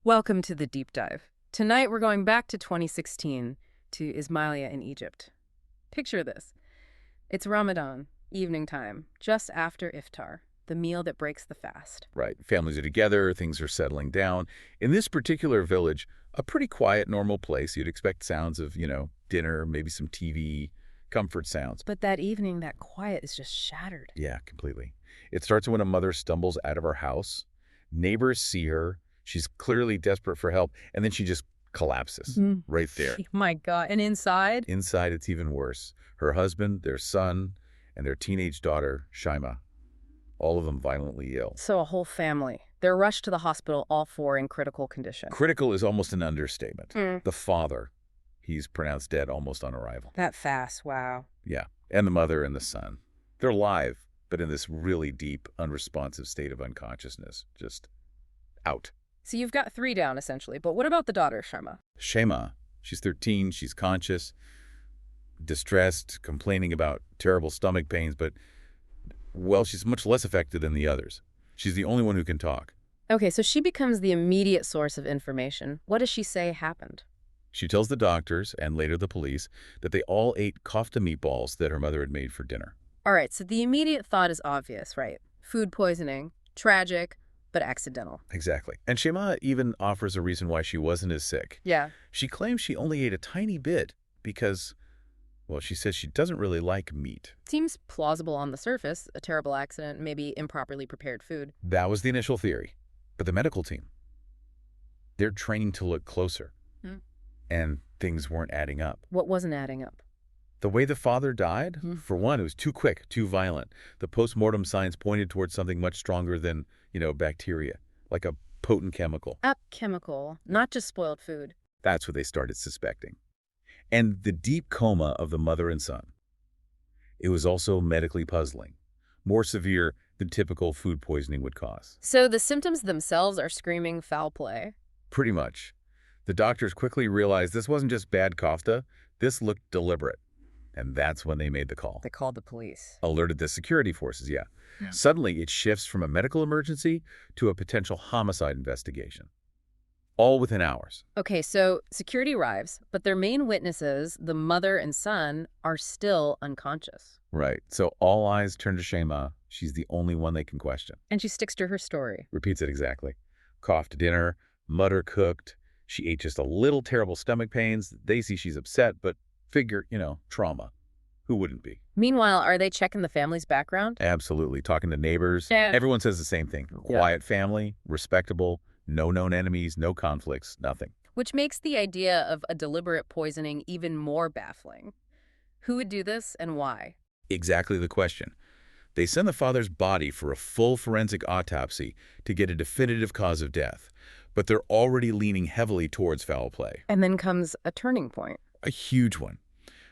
Welcome to the deep dive. Tonight we're going back to 2016 to Ismailia in Egypt. Picture this. It's Ramadan, evening time, just after iftar, the meal that breaks the fast. Right. Families are together, things are settling down. In this particular village, a pretty quiet, normal place, you'd expect sounds of, dinner, maybe some TV, comfort sounds. But that evening, that quiet is just shattered. Yeah, completely. It starts when a mother stumbles out of her house. Neighbors see her. She's clearly desperate for help, and then she just collapses right there. My God. And inside? Inside, it's even worse. Her husband, their son, and their teenage daughter, Shayma, all of them violently ill. So a whole family. They're rushed to the hospital, all four in critical condition. Critical is almost an understatement. The father, he's pronounced dead almost on arrival. That fast, wow. Yeah, and the mother and the son. They're alive, but in this really deep, unresponsive state of unconsciousness. Just out. So you've got three down, essentially. But what about the daughter, Shayma? Shayma, she's 13, she's conscious, distressed, complaining about terrible stomach pains, but, well, she's much less affected than the others. She's the only one who can talk. Okay, so she becomes the immediate source of information. What does she say happened? She tells the doctors, and later the police, that they all ate kofta meatballs that her mother had made for dinner. All right, so the immediate thought is obvious, right? Food poisoning, tragic, but accidental. Exactly. And Shayma even offers a reason why she wasn't as sick. Yeah. She claims she only ate a tiny bit because, well, she says she doesn't really like meat. Seems plausible on the surface, a terrible accident, maybe improperly prepared food. That was the initial theory. But the medical team, they're trained to look closer. And things weren't adding up. What wasn't adding up? The way the father died, for one, it was too quick, too violent. The post-mortem signs pointed towards something much stronger than, bacteria, like a potent chemical. A chemical, not just spoiled food. That's what they started suspecting. And the deep coma of the mother and son. It was also medically puzzling, more severe than typical food poisoning would cause. So the symptoms themselves are screaming foul play? Pretty much. The doctors quickly realized this wasn't just bad kofta, this looked deliberate. And that's when they made the call. They called the police. Alerted the security forces, yeah. Suddenly, it shifts from a medical emergency to a potential homicide investigation. All within hours. Okay, so security arrives, but their main witnesses, the mother and son, are still unconscious. Right. So all eyes turn to Shayma. She's the only one they can question. And she sticks to her story. Repeats it exactly. Coughed dinner, mother cooked. She ate just a little terrible stomach pains. They see she's upset, but figure, trauma. Who wouldn't be? Meanwhile, are they checking the family's background? Absolutely. Talking to neighbors. Yeah. Everyone says the same thing. Quiet family, respectable, no known enemies, no conflicts, nothing. Which makes the idea of a deliberate poisoning even more baffling. Who would do this and why? Exactly the question. They send the father's body for a full forensic autopsy to get a definitive cause of death. But they're already leaning heavily towards foul play. And then comes a turning point. A huge one.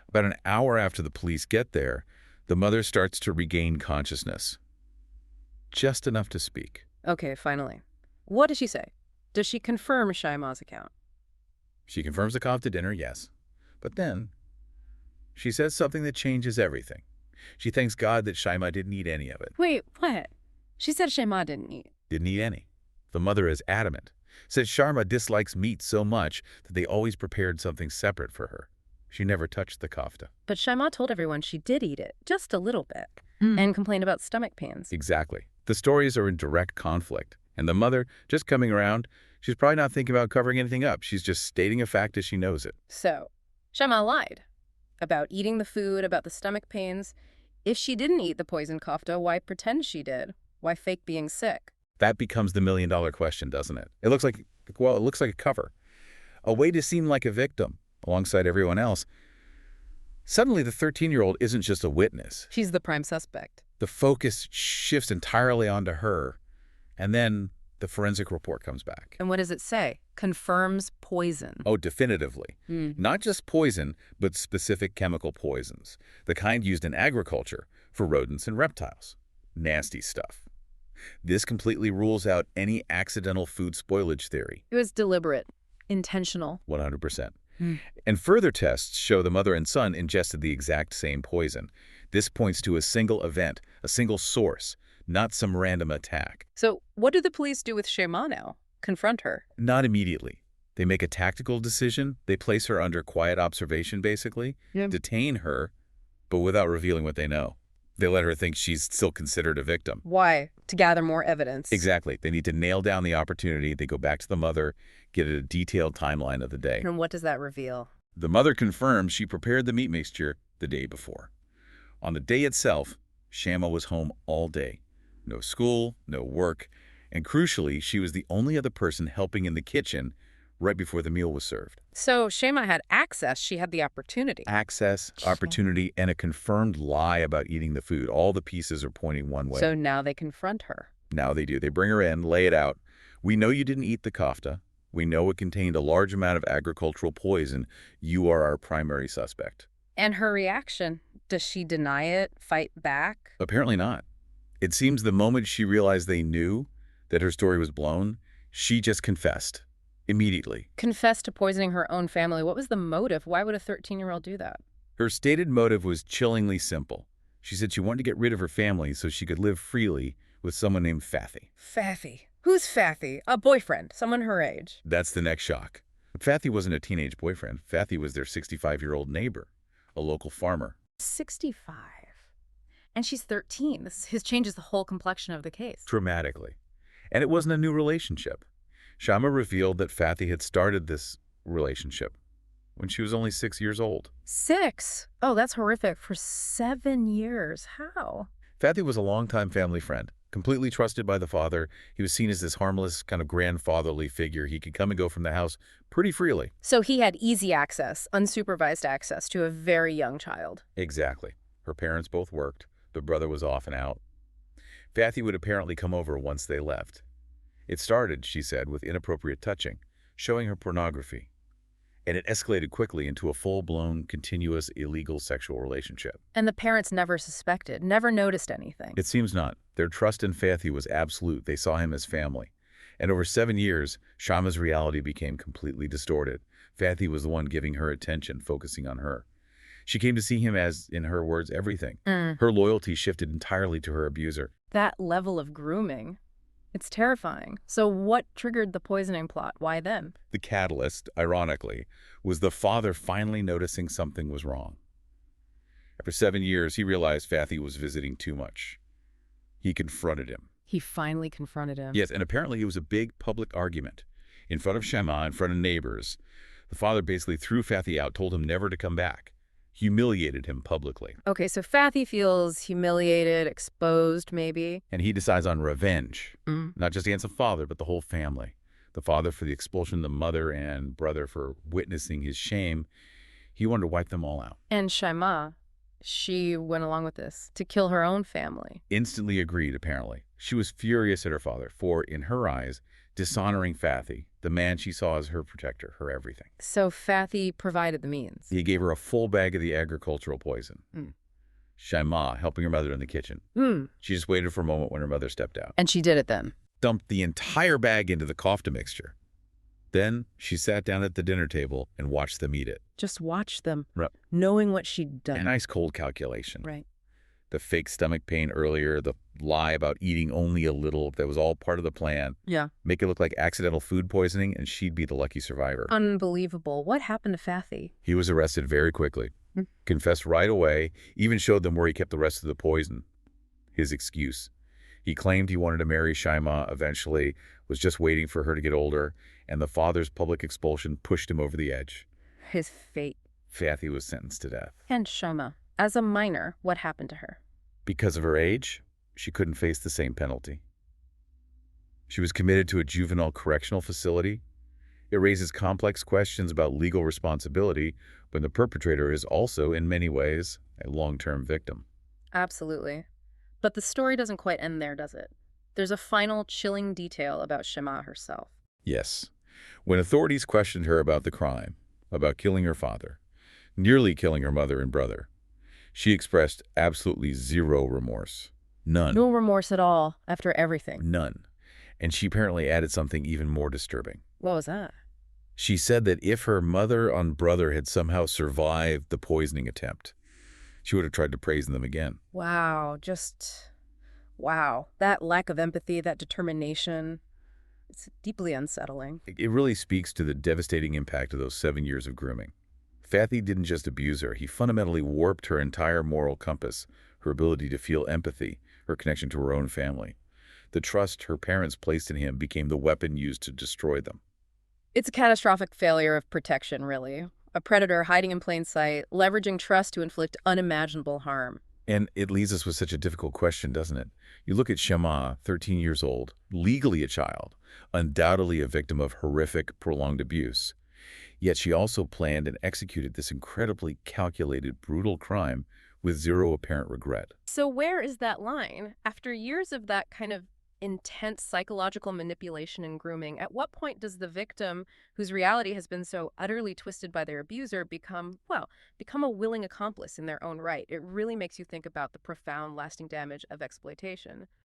About an hour after the police get there, the mother starts to regain consciousness. Just enough to speak. Okay, finally. What does she say? Does she confirm Shayma's account? She confirms the kofta dinner, yes. But then, she says something that changes everything. She thanks God that Shayma didn't eat any of it. Wait, what? She said Shayma didn't eat. Didn't eat any. The mother is adamant. Says Shayma dislikes meat so much that they always prepared something separate for her. She never touched the kofta. But Shayma told everyone she did eat it, just a little bit, and complained about stomach pains. Exactly. The stories are in direct conflict. And the mother, just coming around, she's probably not thinking about covering anything up. She's just stating a fact as she knows it. So, Shayma lied about eating the food, about the stomach pains. If she didn't eat the poisoned kofta, why pretend she did? Why fake being sick? That becomes the million-dollar question, doesn't it? It looks like a cover. A way to seem like a victim alongside everyone else. Suddenly, the 13-year-old isn't just a witness. She's the prime suspect. The focus shifts entirely onto her. And then the forensic report comes back. And what does it say? Confirms poison. Oh, definitively. Not just poison, but specific chemical poisons. The kind used in agriculture for rodents and reptiles. Nasty stuff. This completely rules out any accidental food spoilage theory. It was deliberate, intentional. 100%. And further tests show the mother and son ingested the exact same poison. This points to a single event, a single source, not some random attack. So what do the police do with Shayma now? confront her? Not immediately. They make a tactical decision. They place her under quiet observation, basically, detain her, but without revealing what they know. They let her think she's still considered a victim. Why? To gather more evidence. Exactly. They need to nail down the opportunity. They go back to the mother, get a detailed timeline of the day. And what does that reveal? The mother confirms she prepared the meat mixture the day before. On the day itself, Shayma was home all day. No school, no work, and crucially, she was the only other person helping in the kitchen right before the meal was served. So Shayma had access. She had the opportunity. Access, opportunity, and a confirmed lie about eating the food. All the pieces are pointing one way. So now they confront her. Now they do. They bring her in, lay it out. We know you didn't eat the kofta. We know it contained a large amount of agricultural poison. You are our primary suspect. And her reaction? Does she deny it, fight back? Apparently not. It seems the moment she realized they knew that her story was blown, she just confessed. Immediately. Confessed to poisoning her own family. What was the motive? Why would a 13-year-old do that? Her stated motive was chillingly simple. She said she wanted to get rid of her family so she could live freely with someone named Fathi. Fathi? Who's Fathi? A boyfriend, someone her age. That's the next shock. Fathi wasn't a teenage boyfriend. Fathi was their 65-year-old neighbor, a local farmer. 65. And she's 13. This changes the whole complexion of the case. Dramatically. And it wasn't a new relationship. Shayma revealed that Fathi had started this relationship when she was only 6 years old. 6? Oh, that's horrific. For 7 years. How? Fathi was a longtime family friend, completely trusted by the father. He was seen as this harmless, kind of grandfatherly figure. He could come and go from the house pretty freely. So he had easy access, unsupervised access to a very young child. Exactly. Her parents both worked. The brother was off and out. Fathi would apparently come over once they left. It started, she said, with inappropriate touching, showing her pornography. And it escalated quickly into a full-blown, continuous, illegal sexual relationship. And the parents never suspected, never noticed anything. It seems not. Their trust in Fathi was absolute. They saw him as family. And over 7 years, Shayma's reality became completely distorted. Fathi was the one giving her attention, focusing on her. She came to see him as, in her words, everything. Her loyalty shifted entirely to her abuser. That level of grooming. It's terrifying. So what triggered the poisoning plot? Why then? The catalyst, ironically, was the father finally noticing something was wrong. After 7 years, he realized Fathi was visiting too much. He confronted him. He finally confronted him. Yes, and apparently it was a big public argument. In front of Shayma, in front of neighbors, the father basically threw Fathi out, told him never to come back. Humiliated him publicly. Okay, so Fathi feels humiliated, exposed, maybe. And he decides on revenge, not just against the father, but the whole family. The father for the expulsion, the mother and brother for witnessing his shame. He wanted to wipe them all out. And Shayma, she went along with this to kill her own family. Instantly agreed, apparently. She was furious at her father for, in her eyes, dishonoring Fathi, the man she saw as her protector, her everything. So Fathi provided the means. He gave her a full bag of the agricultural poison. Shayma, helping her mother in the kitchen. She just waited for a moment when her mother stepped out. And she did it then. Dumped the entire bag into the kofta mixture. Then she sat down at the dinner table and watched them eat it. Just watch them, Right. knowing what she'd done. A nice cold calculation. Right. The fake stomach pain earlier, the lie about eating only a little, that was all part of the plan. Yeah. Make it look like accidental food poisoning, and she'd be the lucky survivor. Unbelievable. What happened to Fathi? He was arrested very quickly, confessed right away, even showed them where he kept the rest of the poison. His excuse. He claimed he wanted to marry Shayma eventually, was just waiting for her to get older, and the father's public expulsion pushed him over the edge. His fate. Fathi was sentenced to death. And Shayma, as a minor, what happened to her? Because of her age, she couldn't face the same penalty. She was committed to a juvenile correctional facility. It raises complex questions about legal responsibility when the perpetrator is also, in many ways, a long-term victim. Absolutely. But the story doesn't quite end there, does it? There's a final chilling detail about Shayma herself. Yes. When authorities questioned her about the crime, about killing her father, nearly killing her mother and brother, she expressed absolutely zero remorse. None. No remorse at all, after everything. None. And she apparently added something even more disturbing. What was that? She said that if her mother and brother had somehow survived the poisoning attempt, she would have tried to poison them again. Wow, wow. That lack of empathy, that determination. It's deeply unsettling. It really speaks to the devastating impact of those 7 years of grooming. Fathi didn't just abuse her, he fundamentally warped her entire moral compass, her ability to feel empathy, her connection to her own family. The trust her parents placed in him became the weapon used to destroy them. It's a catastrophic failure of protection, really. A predator hiding in plain sight, leveraging trust to inflict unimaginable harm. And it leaves us with such a difficult question, doesn't it? You look at Shayma, 13 years old, legally a child, undoubtedly a victim of horrific, prolonged abuse. Yet she also planned and executed this incredibly calculated, brutal crime with zero apparent regret. So where is that line? After years of that kind of intense psychological manipulation and grooming, at what point does the victim, whose reality has been so utterly twisted by their abuser, become a willing accomplice in their own right? It really makes you think about the profound, lasting damage of exploitation.